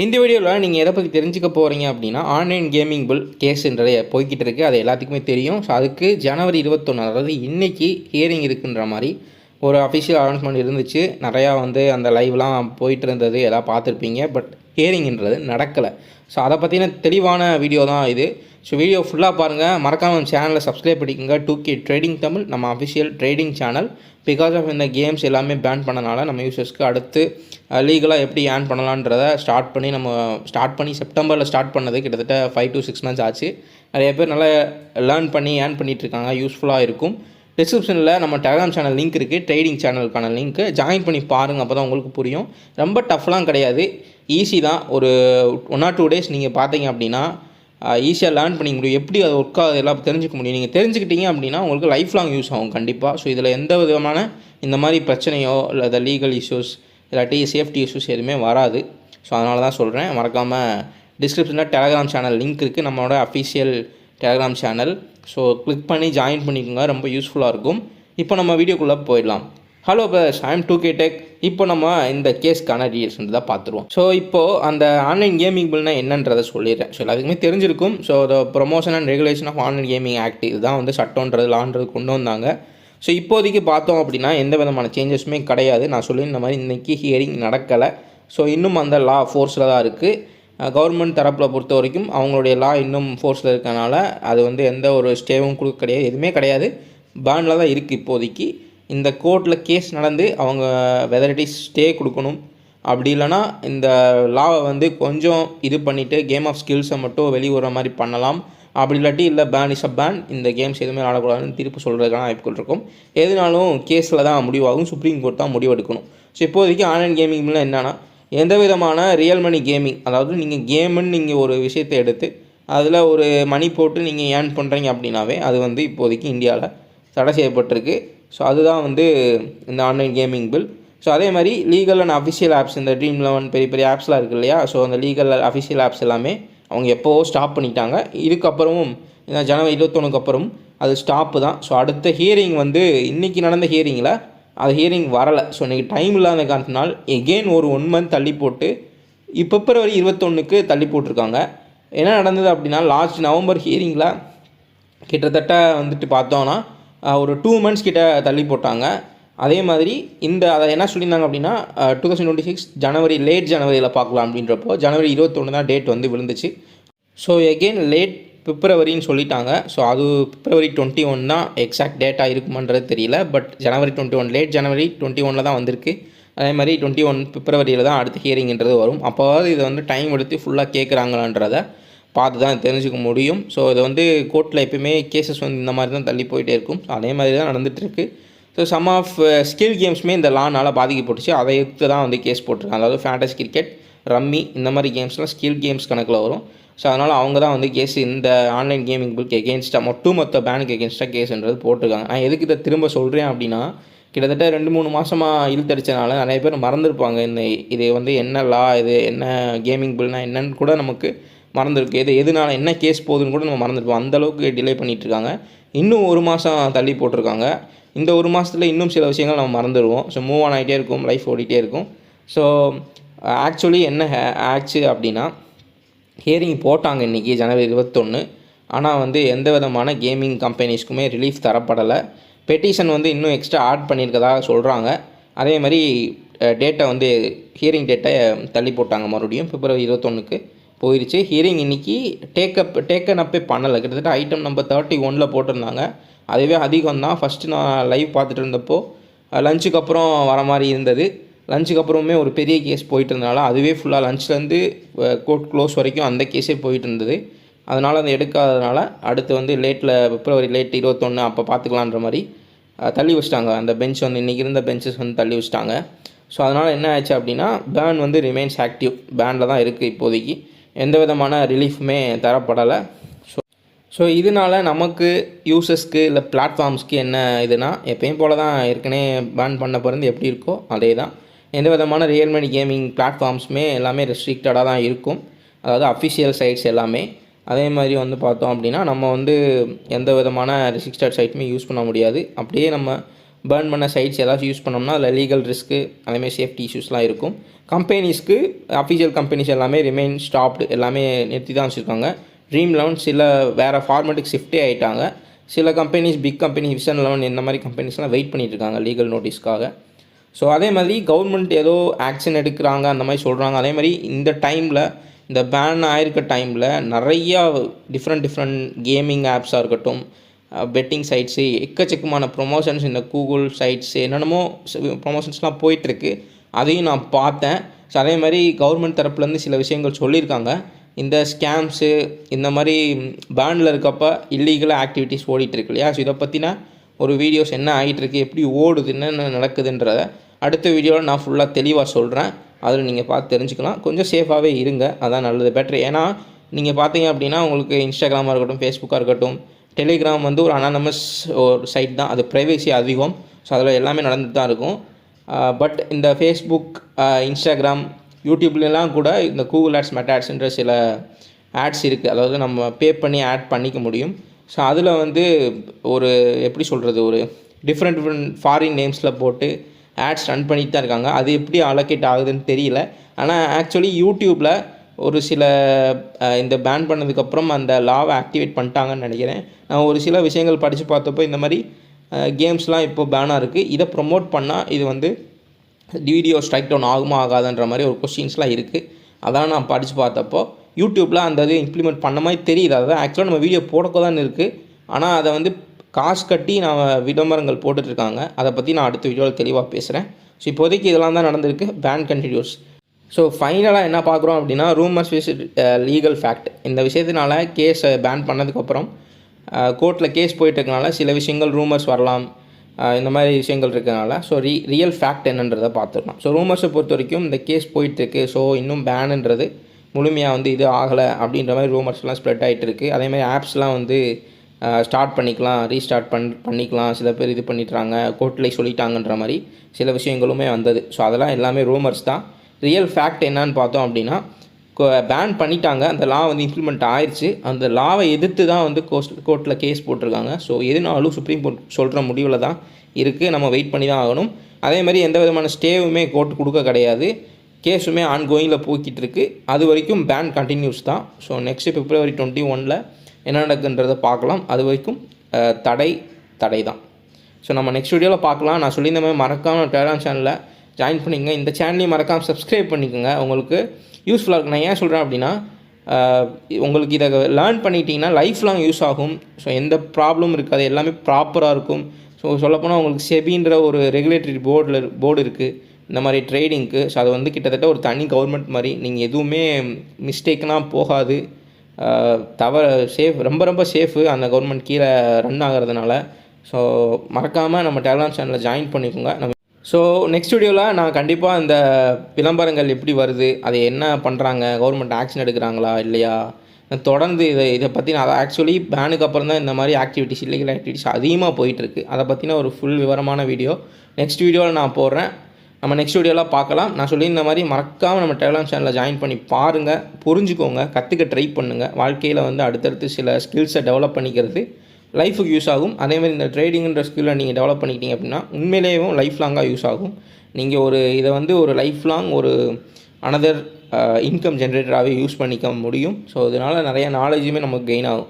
இந்த வீடியோவில் நீங்கள் எதை பற்றி தெரிஞ்சுக்க போகிறீங்க அப்படின்னா ஆன்லைன் கேமிங் பில் கேஸுன்றது போய்கிட்டு இருக்குது. அது எல்லாத்துக்குமே தெரியும். ஸோ அதுக்கு ஜனவரி 21 அதாவது இன்றைக்கி ஹியரிங் இருக்குன்ற மாதிரி ஒரு அஃபிஷியல் அனௌன்ஸ்மெண்ட் இருந்துச்சு. நிறையா அந்த லைவ்லாம் போயிட்டு இருந்தது, எல்லாம் பார்த்துருப்பீங்க. பட் ஹியரிங்ன்றது நடக்கலை. ஸோ அதை பற்றின தெளிவான வீடியோ தான் இது. ஸோ வீடியோ ஃபுல்லாக பாருங்கள். மறக்காமல் நம்ம சேனலை சப்ஸ்கிரைப் பண்ணிக்கோங்க. 2K ட்ரேடிங் தமிழ் நம்ம official trading channel. Because of இந்த கேம்ஸ் எல்லாமே பேன் பண்ணனால நம்ம யூசர்ஸ்க்கு அடுத்து லீகலாக எப்படி ஏர்ன் பண்ணலான்றதை ஸ்டார்ட் பண்ணி செப்டம்பரில் ஸ்டார்ட் பண்ணது கிட்டத்தட்ட 5 to 6 months ஆச்சு. நிறைய பேர் நல்லா லேர்ன் பண்ணி ஏர்ன் பண்ணிகிட்ருக்காங்க. யூஸ்ஃபுல்லாக இருக்கும். டிஸ்கிரிப்ஷனில் நம்ம டெலிகிராம் சேனல் லிங்க் இருக்குது, ட்ரேடிங் சேனலுக்கான லிங்க்கு. ஜாயின் பண்ணி பாருங்கள், அப்போ தான் உங்களுக்கு புரியும். ரொம்ப டஃப்லாம் கிடையாது, ஈஸி தான். ஒரு 1 or 2 days நீங்கள் பார்த்தீங்க அப்படின்னா ஈஸியாக லேர்ன் பண்ணிக்க முடியும். எப்படி அது ஒர்க் ஆகுது எல்லாம் தெரிஞ்சுக்க முடியும். நீங்கள் தெரிஞ்சுக்கிட்டீங்க அப்படின்னா உங்களுக்கு லைஃப் லாங் யூஸ் ஆகும் கண்டிப்பாக. ஸோ இதில் எந்த விதமான இந்த மாதிரி பிரச்சனையோ இல்லை லீகல் இஷ்யூஸ் இல்லாட்டி சேஃப்டி இஷ்யூஸ் எதுவுமே வராது. ஸோ அதனால தான் சொல்கிறேன். மறக்காமல் டிஸ்கிரிப்ஷனில் டெலிகிராம் சேனல் லிங்க் இருக்குது, நம்மளோட official Telegram channel. So click பண்ணி ஜாயின் பண்ணிக்கோங்க, ரொம்ப யூஸ்ஃபுல்லாக இருக்கும். இப்போ நம்ம வீடியோக்குள்ளே போயிடலாம். Hello brothers, I am 2K tech. இப்போ நம்ம இந்த கேஸ்க்கான டீடைல்ஸ் தான் பார்த்துருவோம். ஸோ இப்போது அந்த ஆன்லைன் கேமிங் பில்னால் என்னன்றதை சொல்லிடுறேன். ஸோ எல்லாத்துக்குமே தெரிஞ்சிருக்கும். So the promotion and regulation of online gaming act இதுதான் சட்டம்ன்றது லான்றது கொண்டு வந்தாங்க. ஸோ இப்போதைக்கு பார்த்தோம் அப்படின்னா எந்த விதமான சேஞ்சஸுமே கிடையாது. நான் சொல்லியிருந்த மாதிரி இன்றைக்கி ஹியரிங் நடக்கலை. ஸோ இன்னும் அந்த லா ஃபோர்ஸில் தான் இருக்குது. கவர்மெண்ட் தரப்பில் பொறுத்த வரைக்கும் அவங்களுடைய லா இன்னும் ஃபோர்ஸில் இருக்கனால அது எந்த ஒரு ஸ்டேவும் கொடுக்க கிடையாது, எதுவுமே கிடையாது. பேனில் தான் இருக்குது இப்போதைக்கு. இந்த கோர்ட்டில் கேஸ் நடந்து அவங்க வெதர் இட் இஸ் ஸ்டே கொடுக்கணும், அப்படி இல்லைனா இந்த லாவை கொஞ்சம் இது பண்ணிவிட்டு கேம் ஆஃப் ஸ்கில்ஸை மட்டும் வெளியே மாதிரி பண்ணலாம். அப்படி இல்லாட்டி இல்லை பேன் இஸ் அ பேன், இந்த கேம்ஸ் எதுவுமே ஆடக்கூடாதுன்னு தீர்ப்பு சொல்கிறதுக்கான வாய்ப்புகள் இருக்கும். எதுனாலும் கேஸில் தான் முடிவாகும், சுப்ரீம் கோர்ட் தான் முடிவெடுக்கணும். ஸோ இப்போதைக்கு ஆன்லைன் கேமிங்லாம் என்னென்னா எந்த விதமான ரியல் மணி கேமிங், அதாவது நீங்கள் கேமுன்னு நீங்கள் ஒரு விஷயத்தை எடுத்து அதில் ஒரு மணி போட்டு நீங்கள் ஏர்ன் பண்ணுறீங்க அப்படின்னாவே அது இப்போதைக்கு இந்தியாவில் தடை செய்யப்பட்டிருக்கு. ஸோ அதுதான் இந்த ஆன்லைன் கேமிங் பில். ஸோ அதே மாதிரி லீகல் அண்ட் அஃபிஷியல் ஆப்ஸ், இந்த Dream11 பெரிய பெரிய ஆப்ஸ்லாம் இருக்குது இல்லையா. ஸோ அந்த லீகல் அஃபிஷியல் ஆப்ஸ் எல்லாமே அவங்க எப்போவோ ஸ்டாப் பண்ணிட்டாங்க. இதுக்கப்புறமும் இந்த ஜனவரி 21 அப்புறம் அது ஸ்டாப்பு தான். ஸோ அடுத்த ஹியரிங் இன்றைக்கி நடந்த ஹியரிங்கில் அது ஹியரிங் வரலை. ஸோ இன்றைக்கி டைம் இல்லாத காரணத்தினால் எகெயின் ஒரு 1 month தள்ளி போட்டு February 21 தள்ளி போட்டிருக்காங்க. என்ன நடந்தது அப்படின்னா லாஸ்ட் நவம்பர் ஹியரிங்கில் கிட்டத்தட்ட பார்த்தோன்னா ஒரு 2 months கிட்ட தள்ளி போட்டாங்க. அதே மாதிரி அதை என்ன சொல்லியிருந்தாங்க அப்படின்னா 2026 ஜனவரி லேட் ஜனவரியில் பார்க்கலாம் அப்படின்றப்போ ஜனவரி 21 தான் டேட் விழுந்துச்சு. ஸோ எகெயின் லேட் பிப்ரவரின்னு சொல்லிட்டாங்க. ஸோ அது February 21 தான் எக்ஸாக்ட் டேட்டாக இருக்குமான்றது தெரியல. பட் ஜனவரி 21 லேட் ஜனவரி 21 தான் வந்திருக்கு. அதே மாதிரி 21 பிப்ரவரியில் தான் அடுத்த ஹியரிங்ன்றது வரும். அப்போவாது இதை டைம் எடுத்து ஃபுல்லாக கேட்குறாங்களான்றதை பார்த்து தான் தெரிஞ்சுக்க முடியும். ஸோ இது கோர்ட்டில் எப்பயுமே கேசஸ் இந்த மாதிரி தான் தள்ளி போயிட்டே இருக்கும். ஸோ அதே மாதிரி தான் நடந்துகிட்ருக்கு. ஸோ சம் ஆஃப் ஸ்கில் கேம்ஸுமே இந்த லானால் பாதிக்கப்பட்டுச்சு. அதை எடுத்து தான் கேஸ் போட்டிருக்காங்க. அதாவது ஃபேண்டசி கிரிக்கெட், ரம்மி இந்த மாதிரி கேம்ஸ்லாம் ஸ்கில் கேம்ஸ் கணக்கில் வரும். ஸோ அதனால் அவங்க தான் கேஸ் இந்த ஆன்லைன் கேமிங் பில்க்கு எகென்ஸ்டாக மொத்த பேனுக்கு எகென்ஸ்டாக கேஸ்ன்றது போட்டிருக்காங்க. நான் எதுக்கு இதை திரும்ப சொல்கிறேன் அப்படின்னா கிட்டத்தட்ட 2-3 மாதமாக இழுத்தடிச்சனால நிறைய பேர் மறந்துருப்பாங்க. இது என்ன லா, இது என்ன கேமிங் பில்னால் என்னன்னு கூட நமக்கு மறந்துருக்கு. எதனால என்ன கேஸ் போகுதுன்னு கூட நம்ம மறந்துருப்போம். அந்தளவுக்கு டிலே பண்ணிகிட்ருக்காங்க. இன்னும் 1 மாதம் தள்ளி போட்டிருக்காங்க. இந்த 1 மாதத்தில் இன்னும் சில விஷயங்கள் நம்ம மறந்துடுவோம். ஸோ மூவ் ஆன் ஆகிட்டே இருக்கும், லைஃப் ஓடிட்டே இருக்கும். ஸோ ஆக்சுவலி என்ன ஆச்சு அப்படின்னா ஹியரிங் போட்டாங்க இன்றைக்கி ஜனவரி 21. ஆனால் எந்த விதமான கேமிங் கம்பெனிஸ்க்குமே ரிலீஃப் தரப்படலை. பெட்டிஷன் இன்னும் எக்ஸ்ட்ரா ஆட் பண்ணியிருக்கதாக சொல்கிறாங்க. அதே மாதிரி டேட்டை ஹியரிங் டேட்டை தள்ளி போட்டாங்க. மறுபடியும் February 21 போயிடுச்சு. ஹியரிங் இன்றைக்கி டேக்கன் அப்பே பண்ணலை. கிட்டத்தட்ட ஐட்டம் நம்பர் 31 போட்டிருந்தாங்க. அதுவே அதிகம் தான். ஃபஸ்ட்டு நான் லைவ் பார்த்துட்டு இருந்தப்போ லஞ்சுக்கு அப்புறம் வர மாதிரி இருந்தது. லஞ்சுக்கு அப்புறமே ஒரு பெரிய கேஸ் போயிட்டு இருந்தனால அதுவே ஃபுல்லாக லஞ்ச்லேருந்து கோர்ட் க்ளோஸ் வரைக்கும் அந்த கேஸே போயிட்டு இருந்தது. அதனால் அதை எடுக்காததுனால அடுத்து லேட்டில் February லேட் 21 அப்போ பார்த்துக்கலான்ற மாதிரி தள்ளி வச்சிட்டாங்க. அந்த பெஞ்ச் இன்றைக்கி இருந்த பெஞ்சஸ் தள்ளி வச்சிட்டாங்க. ஸோ அதனால் என்ன ஆச்சு அப்படின்னா பேன் ரிமைன்ஸ் ஆக்டிவ், பேனில் தான் இருக்குது இப்போதைக்கு. எந்த விதமான ரிலீஃபுமே தரப்படலை. ஸோ இதனால் நமக்கு யூசர்ஸ்க்கு இல்லை பிளாட்ஃபார்ம்ஸ்க்கு என்ன இதுனா எப்பயும் போல தான் ஏற்கனவே பேன் பண்ண பிறந்து எப்படி இருக்கோ அதே தான். எந்த விதமான ரியல் மணி கேமிங் பிளாட்ஃபார்ம்ஸுமே எல்லாமே ரெஸ்ட்ரிக்டடாக தான் இருக்கும். அதாவது அஃபிஷியல் சைட்ஸ் எல்லாமே. அதே மாதிரி பார்த்தோம் அப்படின்னா நம்ம எந்த விதமான ரெஸ்ட்ரிக்டட் சைட்டுமே யூஸ் பண்ண முடியாது. அப்படியே நம்ம பேர்ன் பண்ண சைட்ஸ் ஏதாச்சும் யூஸ் பண்ணோம்னா அதில் லீகல் ரிஸ்க்கு அதேமாதிரி சேஃப்டி இஷ்யூஸ்லாம் இருக்கும். கம்பெனிஸ்க்கு அஃபிஷியல் கம்பெனிஸ் எல்லாமே ரிமைன் ஸ்டாப்டு, எல்லாமே நிறுத்தி தான் வச்சுருக்காங்க. Dream11 சில வேறு ஃபார்மேட்டுக்கு ஷிஃப்ட்டே ஆகிட்டாங்க. சில கம்பெனிஸ் பிக் கம்பெனி Vision11 இந்த மாதிரி கம்பெனிஸ்லாம் வெயிட் பண்ணிகிட்டு இருக்காங்க லீகல் நோட்டீஸ்க்காக. ஸோ அதே மாதிரி கவர்மெண்ட் ஏதோ ஆக்ஷன் எடுக்கிறாங்க அந்த மாதிரி சொல்கிறாங்க. அதே மாதிரி இந்த டைமில் இந்த பேன் ஆகிருக்க டைமில் நிறையா டிஃப்ரெண்ட் கேமிங் ஆப்ஸாக இருக்கட்டும், பெட்டிங் சைட்ஸு, எக்கச்சக்கமான ப்ரொமோஷன்ஸ் இந்த கூகுள் சைட்ஸ் என்னென்னமோ ப்ரொமோஷன்ஸ்லாம் போயிட்டுருக்கு. அதையும் நான் பார்த்தேன். ஸோ அதே மாதிரி கவர்மெண்ட் தரப்புலேருந்து சில விஷயங்கள் சொல்லியிருக்காங்க. இந்த ஸ்கேம்ஸு இந்த மாதிரி பேனில் இருக்கப்போ இல்லீகலாக ஆக்டிவிட்டீஸ் ஓடிட்டுருக்கு இல்லையா. ஸோ இதை பற்றின ஒரு வீடியோஸ் என்ன ஆகிட்டுருக்கு, எப்படி ஓடுது, என்னென்ன நடக்குதுன்றத அடுத்த வீடியோவில் நான் ஃபுல்லாக தெளிவாக சொல்கிறேன். அதில் நீங்கள் பார்த்து தெரிஞ்சுக்கலாம். கொஞ்சம் சேஃபாகவே இருங்க, அதான் நல்லது, பெட்ரு. ஏன்னா நீங்கள் பார்த்தீங்க அப்படின்னா உங்களுக்கு இன்ஸ்டாகிராமாக இருக்கட்டும், ஃபேஸ்புக்காக இருக்கட்டும், டெலிகிராம் வந்து ஒரு அனானமஸ் ஒரு சைட் தான், அது ப்ரைவேசி அதிகம். ஸோ அதில் எல்லாமே நடந்துட்டு தான் இருக்கும். பட் இந்த ஃபேஸ்புக், இன்ஸ்டாகிராம், யூடியூப்லாம் கூட இந்த கூகுள் ஆட்ஸ், மெட்டா ஆட்ஸ்ன்ற சில ஆட்ஸ் இருக்குது. அதாவது நம்ம பே பண்ணி ஆட் பண்ணிக்க முடியும். ஸோ அதில் வந்து ஒரு எப்படி சொல்கிறது, ஒரு டிஃப்ரெண்ட் ஃபாரின் நேம்ஸில் போட்டு ஆட்ஸ் ரன் பண்ணிட்டு தான் இருக்காங்க. அது எப்படி அலோகேட் ஆகுதுன்னு தெரியல. ஆனால் ஆக்சுவலி யூடியூப்பில் ஒரு சில இந்த பேன் பண்ணதுக்கப்புறம் அந்த லாவை ஆக்டிவேட் பண்ணிட்டாங்கன்னு நினைக்கிறேன். நான் ஒரு சில விஷயங்கள் படித்து பார்த்தப்போ இந்த மாதிரி கேம்ஸ்லாம் இப்போ பேனாக இருக்குது. இதை ப்ரொமோட் பண்ணால் இது வந்து வீடியோ ஸ்ட்ரைக் டவுன் ஆகுமா ஆகாதுன்ற மாதிரி ஒரு கொஸ்டின்ஸ்லாம் இருக்குது. அதான் நான் படித்து பார்த்தப்போ யூடியூப்பில் அந்த இது இம்ப்ளிமெண்ட் பண்ண மாதிரி தெரியுது. அதான் ஆக்சுவலாக நம்ம வீடியோ போடக்கூடாதுன்னு இருக்குது. ஆனால் அதை வந்து காசு கட்டி நான் விளம்பரங்கள் போட்டுட்ருக்காங்க. அதை பற்றி நான் அடுத்த வீடியோவில் தெளிவாக பேசுகிறேன். ஸோ இப்போதைக்கு இதெல்லாம் தான் நடந்திருக்கு. Pan continuous. ஸோ ஃபைனலாக என்ன பார்க்குறோம் அப்படின்னா ரூமர்ஸ் விஸ் லீகல் ஃபேக்ட். இந்த விஷயத்தினால கேஸை பேன் பண்ணதுக்கப்புறம் கோர்ட்டில் கேஸ் போயிட்டுருக்கனால சில விஷயங்கள் ரூமர்ஸ் வரலாம், இந்த மாதிரி விஷயங்கள் இருக்கிறனால. ஸோ ரியல் ஃபேக்ட் என்னன்றதை பார்த்துக்கலாம். ஸோ ரூமர்ஸை பொறுத்த வரைக்கும் இந்த கேஸ் போயிட்டுருக்கு. ஸோ இன்னும் பேனுன்றது முழுமையாக வந்து இது ஆகலை அப்படின்ற மாதிரி ரூமர்ஸ்லாம் ஸ்ப்ரெட் ஆகிட்டு இருக்குது. அதேமாதிரி ஆப்ஸ்லாம் வந்து ஸ்டார்ட் பண்ணிக்கலாம், ரீஸ்டார்ட் பண்ணிக்கலாம், சில பேர் இது பண்ணிட்டுறாங்க, கோர்ட்டில் சொல்லிட்டாங்கன்ற மாதிரி சில விஷயங்களுமே வந்தது. ஸோ அதெல்லாம் எல்லாமே ரூமர்ஸ் தான். ரியல் ஃபேக்ட் என்னன்னு பார்த்தோம் அப்படின்னா பேன் பண்ணிட்டாங்க, அந்த லா வந்து இம்ப்ளிமெண்ட் ஆயிடுச்சு. அந்த லாவை எதிர்த்து தான் வந்து கோர்ட்டில் கேஸ் போட்டிருக்காங்க. ஸோ எதுனாலும் சுப்ரீம் கோர்ட் சொல்கிற முடிவில் தான் இருக்குது, நம்ம வெயிட் பண்ணி தான் ஆகணும். அதே மாதிரி எந்த விதமான ஸ்டேவுமே கோர்ட் கொடுக்க கிடையாது. கேஸுமே ஆன்கோயிங்கில் போய்கிட்டு இருக்குது. அது வரைக்கும் பேன் கண்டினியூஸ் தான். ஸோ நெக்ஸ்ட்டு February 21 என்ன நடக்குன்றதை பார்க்கலாம். அது வரைக்கும் தடை தான். ஸோ நம்ம நெக்ஸ்ட் வீடியோவில் பார்க்கலாம். நான் சொல்லியிருந்த மாதிரி மறக்காமல் டெலிகிராம் சேனலில் ஜாயின் பண்ணிக்கங்க. இந்த சேனலையும் மறக்காமல் சப்ஸ்கிரைப் பண்ணிக்கோங்க. உங்களுக்கு யூஸ்ஃபுல்லாக இருக்கும். நான் ஏன் சொல்கிறேன் அப்படின்னா உங்களுக்கு இதை லேர்ன் பண்ணிட்டீங்கன்னா லைஃப் லாங் யூஸ் ஆகும். ஸோ எந்த ப்ராப்ளமும் இருக்காது, எல்லாமே ப்ராப்பராக இருக்கும். ஸோ சொல்லப்போனால் உங்களுக்கு செபின்ற ஒரு ரெகுலேட்டரி போர்டு இருக்குது இந்த மாதிரி ட்ரேடிங்க்கு. ஸோ அது வந்து கிட்டத்தட்ட ஒரு தனி கவர்மெண்ட் மாதிரி. நீங்கள் எதுவுமே மிஸ்டேக்னால் போகாது, ரொம்ப சேஃபு அந்த கவர்மெண்ட் கீழே ரன் ஆகிறதுனால. ஸோ மறக்காமல் நம்ம டெலிகிராம் சேனலில் ஜாயின் பண்ணிக்கோங்க. ஸோ நெக்ஸ்ட் வீடியோவில் நான் கண்டிப்பாக இந்த விளம்பரங்கள் எப்படி வருது, அதை என்ன பண்ணுறாங்க, கவர்மெண்ட் ஆக்ஷன் எடுக்கிறாங்களா இல்லையா, தொடர்ந்து இதை பற்றி நான் ஆக்சுவலி பேனுக்கு அப்புறம் தான் இந்த மாதிரி ஆக்டிவிட்டிஸ், இல்லீகல் ஆக்டிவிட்டிஸ் அதிகமாக போயிட்டுருக்கு. அதை பற்றின ஒரு ஃபுல் விவரமான வீடியோ நெக்ஸ்ட் வீடியோவில் நான் போடுறேன். நம்ம நெக்ஸ்ட் வீடியோவில் பார்க்கலாம். நான் சொல்லியிருந்த மாதிரி மறக்காமல் நம்ம டெலிகிராம் சேனலில் ஜாயின் பண்ணி பாருங்கள், புரிஞ்சுக்கோங்க, கற்றுக்க ட்ரை பண்ணுங்கள். வாழ்க்கையில் வந்து அடுத்தடுத்து சில ஸ்கில்ஸை டெவலப் பண்ணிக்கிறது லைஃபுக்கு யூஸ் ஆகும். அதேமாதிரி இந்த ட்ரேடிங்குன்ற ஸ்கில்லை நீங்கள் டெவலப் பண்ணிக்கிட்டீங்க அப்படின்னா உண்மையிலேயும் லைஃப் லாங்காக யூஸ் ஆகும். நீங்கள் இதை வந்து ஒரு லைஃப் லாங் ஒரு அனதர் இன்கம் ஜென்ரேட்டராகவே யூஸ் பண்ணிக்க முடியும். ஸோ இதனால் நிறைய நாலேஜுமே நமக்கு கெயின் ஆகும்.